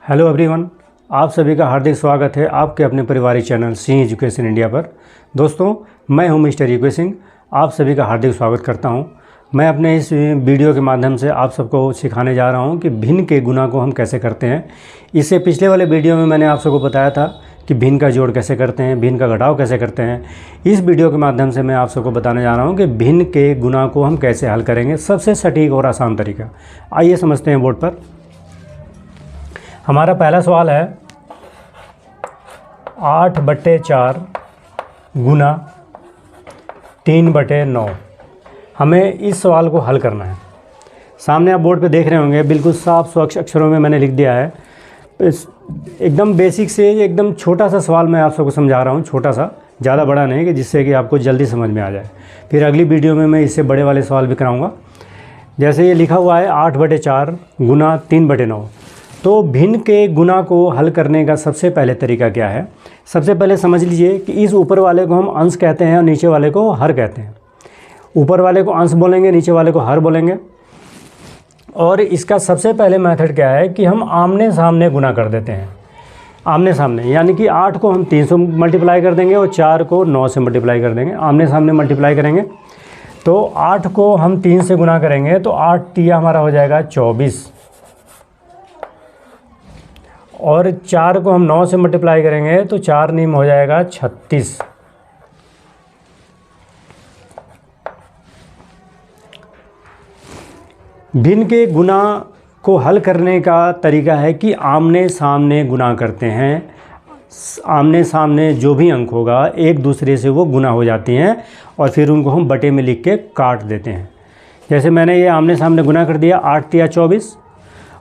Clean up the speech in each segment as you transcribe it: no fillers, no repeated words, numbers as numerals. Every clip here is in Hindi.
हेलो एवरीवन, आप सभी का हार्दिक स्वागत है आपके अपने पारिवारिक चैनल सिंह एजुकेशन इंडिया पर। दोस्तों, मैं हूं मिस्टर यूके सिंह, आप सभी का हार्दिक स्वागत करता हूं। मैं अपने इस वीडियो के माध्यम से आप सबको सिखाने जा रहा हूं कि भिन्न के गुणा को हम कैसे करते हैं। इससे पिछले वाले वीडियो में मैंने आप सबको बताया था कि भिन्न का जोड़ कैसे करते हैं, भिन्न का घटाव कैसे करते हैं। इस वीडियो के माध्यम से मैं आप सबको बताने जा रहा हूँ कि भिन्न के गुणा को हम कैसे हल करेंगे, सबसे सटीक और आसान तरीका। आइए समझते हैं बोर्ड पर। हमारा पहला सवाल है 8/4 गुना 3/9। हमें इस सवाल को हल करना है। सामने आप बोर्ड पे देख रहे होंगे, बिल्कुल साफ स्वच्छ अक्षरों में मैंने लिख दिया है। एकदम बेसिक से एकदम छोटा सा सवाल मैं आप सबको समझा रहा हूँ, छोटा सा, ज़्यादा बड़ा नहीं, कि जिससे कि आपको जल्दी समझ में आ जाए। फिर अगली वीडियो में मैं इससे बड़े वाले सवाल भी कराऊँगा। जैसे ये लिखा हुआ है 8/4 गुना 3/9। तो भिन्न के गुणा को हल करने का सबसे पहले तरीका क्या है? सबसे पहले समझ लीजिए कि इस ऊपर वाले को हम अंश कहते हैं और नीचे वाले को हर कहते हैं। ऊपर वाले को अंश बोलेंगे, नीचे वाले को हर बोलेंगे। और इसका सबसे पहले मेथड क्या है कि हम आमने सामने गुणा कर देते हैं। आमने सामने यानी कि 8 को हम 3 से मल्टीप्लाई कर देंगे और 4 को 9 से मल्टीप्लाई कर देंगे। आमने सामने मल्टीप्लाई करेंगे तो 8 को हम 3 से गुणा करेंगे तो 8 तिया हमारा हो जाएगा 24, और 4 को हम 9 से मल्टीप्लाई करेंगे तो 4 नीम हो जाएगा 36। भिन्न के गुणा को हल करने का तरीका है कि आमने सामने गुणा करते हैं। आमने सामने जो भी अंक होगा एक दूसरे से वो गुणा हो जाती हैं और फिर उनको हम बटे में लिख के काट देते हैं। जैसे मैंने ये आमने सामने गुणा कर दिया, 8 तिया 24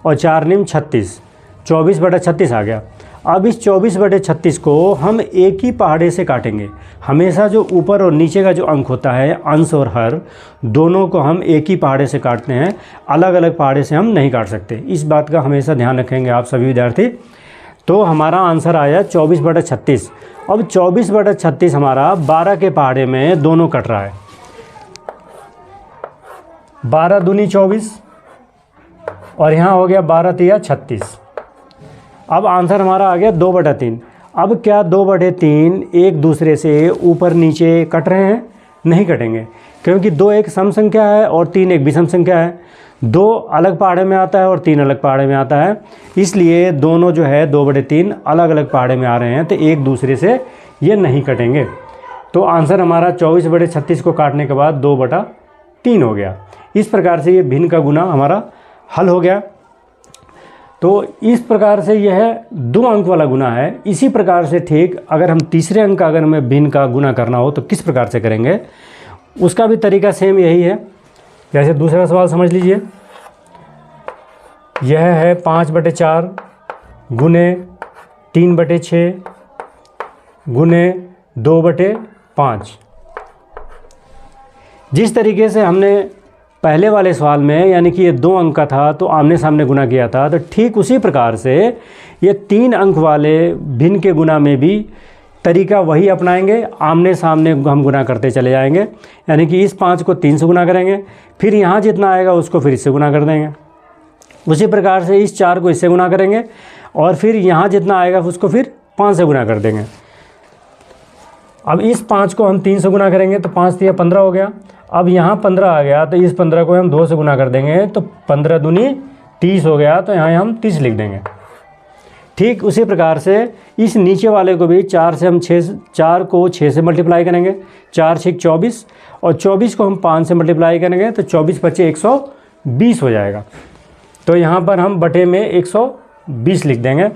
और 4 नीम 36, 24/36 आ गया। अब इस 24/36 को हम एक ही पहाड़े से काटेंगे। हमेशा जो ऊपर और नीचे का जो अंक होता है, अंश और हर, दोनों को हम एक ही पहाड़े से काटते हैं, अलग अलग पहाड़े से हम नहीं काट सकते। इस बात का हमेशा ध्यान रखेंगे आप सभी विद्यार्थी। तो हमारा आंसर आया 24/36। अब 24/36 हमारा 12 के पहाड़े में दोनों कट रहा है। 12 दूनी 24 और यहाँ हो गया 12 तिया 36। अब आंसर हमारा आ गया 2/3। अब क्या 2/3 एक दूसरे से ऊपर नीचे कट रहे हैं? नहीं कटेंगे, क्योंकि 2 एक सम संख्या है और 3 एक विषम संख्या है। 2 अलग पहाड़े में आता है और 3 अलग पहाड़े में आता है, इसलिए दोनों जो है 2/3 अलग अलग पहाड़े में आ रहे हैं, तो एक दूसरे से ये नहीं कटेंगे। तो आंसर हमारा 24/36 को काटने के बाद 2/3 हो गया। इस प्रकार से ये भिन्न का गुणा हमारा हल हो गया। तो इस प्रकार से यह 2 अंक वाला गुणा है। इसी प्रकार से ठीक अगर हम तीसरे अंक का अगर हमें भिन्न का गुणा करना हो तो किस प्रकार से करेंगे, उसका भी तरीका सेम यही है। जैसे दूसरा सवाल समझ लीजिए, यह है 5/4 गुने 3/6 गुने 2/5। जिस तरीके से हमने पहले वाले सवाल में, यानी कि ये 2 अंक का था तो आमने सामने गुणा किया था, तो ठीक उसी प्रकार से ये 3 अंक वाले भिन्न के गुणा में भी तरीका वही अपनाएंगे। आमने सामने हम गुणा करते चले जाएंगे, यानी कि इस 5 को 3 से गुणा करेंगे, फिर यहाँ जितना आएगा उसको फिर इससे गुणा कर देंगे। उसी प्रकार से इस 4 को इससे गुणा करेंगे और फिर यहाँ जितना आएगा उसको फिर 5 से गुणा कर देंगे। अब इस 5 को हम 3 से गुणा करेंगे तो 5 तिया 15 हो गया। अब यहाँ 15 आ गया तो इस 15 को हम 2 से गुणा कर देंगे तो 15 दूनी 30 हो गया, तो यहाँ हम 30 लिख देंगे। ठीक उसी प्रकार से इस नीचे वाले को भी 4 से हम 4 को 6 से मल्टीप्लाई करेंगे, 4 6 24, और 24 को हम 5 से मल्टीप्लाई करेंगे तो 24×5 120 हो जाएगा। तो यहाँ पर हम बटे में 120 लिख देंगे।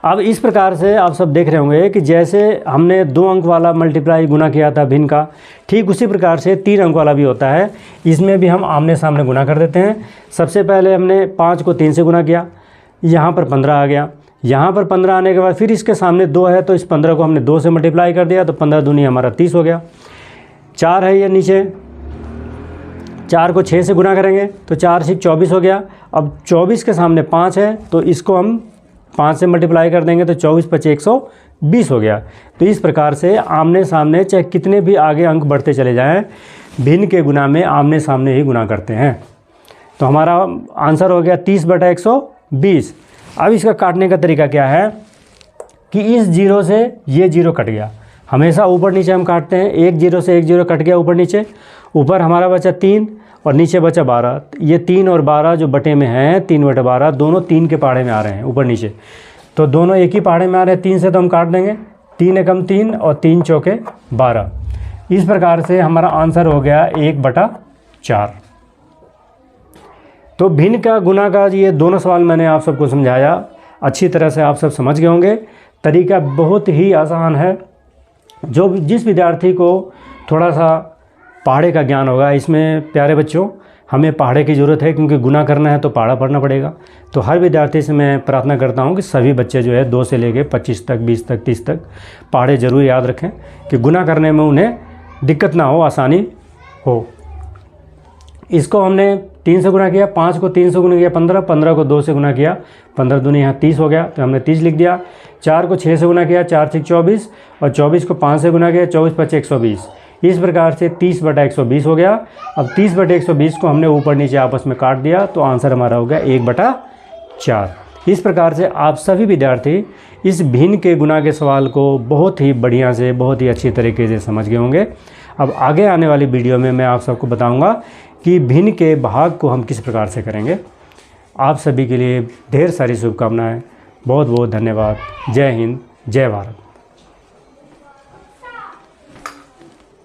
अब इस प्रकार से आप सब देख रहे होंगे कि जैसे हमने 2 अंक वाला मल्टीप्लाई गुणा किया था भिन्न का, ठीक उसी प्रकार से 3 अंक वाला भी होता है। इसमें भी हम आमने सामने गुणा कर देते हैं। सबसे पहले हमने 5 को 3 से गुणा किया, यहाँ पर 15 आ गया। यहाँ पर 15 आने के बाद फिर इसके सामने 2 है तो इस 15 को हमने 2 से मल्टीप्लाई कर दिया तो 15 दूनी हमारा 30 हो गया। 4 है ये नीचे, 4 को 6 से गुणा करेंगे तो 4 6 24 हो गया। अब 24 के सामने 5 है तो इसको हम 5 से मल्टीप्लाई कर देंगे तो 24×5 120 हो गया। तो इस प्रकार से आमने सामने चाहे कितने भी आगे अंक बढ़ते चले जाएं, भिन्न के गुणा में आमने सामने ही गुणा करते हैं। तो हमारा आंसर हो गया 30/120। अब इसका काटने का तरीका क्या है कि इस जीरो से ये जीरो कट गया, हमेशा ऊपर नीचे हम काटते हैं, एक जीरो से एक जीरो कट गया ऊपर नीचे, ऊपर हमारा बचा 3 और नीचे बचा 12। ये 3 और 12 जो बटे में हैं 3/12 दोनों 3 के पहाड़े में आ रहे हैं ऊपर नीचे, तो दोनों एक ही पहाड़े में आ रहे हैं। 3 से तो हम काट देंगे, 3 एकम 3 और 3 चौके 12। इस प्रकार से हमारा आंसर हो गया 1/4। तो भिन्न का गुना का ये दोनों सवाल मैंने आप सबको समझाया, अच्छी तरह से आप सब समझ गए होंगे। तरीका बहुत ही आसान है, जिस विद्यार्थी को थोड़ा सा पहाड़े का ज्ञान होगा, इसमें प्यारे बच्चों हमें पहाड़े की ज़रूरत है, क्योंकि गुना करना है तो पहाड़ा पढ़ना पड़ेगा। तो हर विद्यार्थी से मैं प्रार्थना करता हूं कि सभी बच्चे जो है 2 से लेकर 25 तक, 20 तक, 30 तक पहाड़े ज़रूर याद रखें कि गुना करने में उन्हें दिक्कत ना हो, आसानी हो। इसको हमने 3 से गुना किया, 5 को 3 से गुना किया 15, 15 को 2 से गुना किया 15 दूनी यहाँ 30 हो गया, तो हमने 30 लिख दिया। 4 को 6 से गुना किया, 4 6 24, और 24 को 5 से गुना किया, 24 5 120। इस प्रकार से 30/120 हो गया। अब 30/120 को हमने ऊपर नीचे आपस में काट दिया, तो आंसर हमारा हो गया 1/4। इस प्रकार से आप सभी विद्यार्थी इस भिन्न के गुना के सवाल को बहुत ही बढ़िया से, बहुत ही अच्छी तरीके से समझ गए होंगे। अब आगे आने वाली वीडियो में मैं आप सबको बताऊंगा कि भिन्न के भाग को हम किस प्रकार से करेंगे। आप सभी के लिए ढेर सारी शुभकामनाएं, बहुत बहुत धन्यवाद। जय हिंद, जय भारत।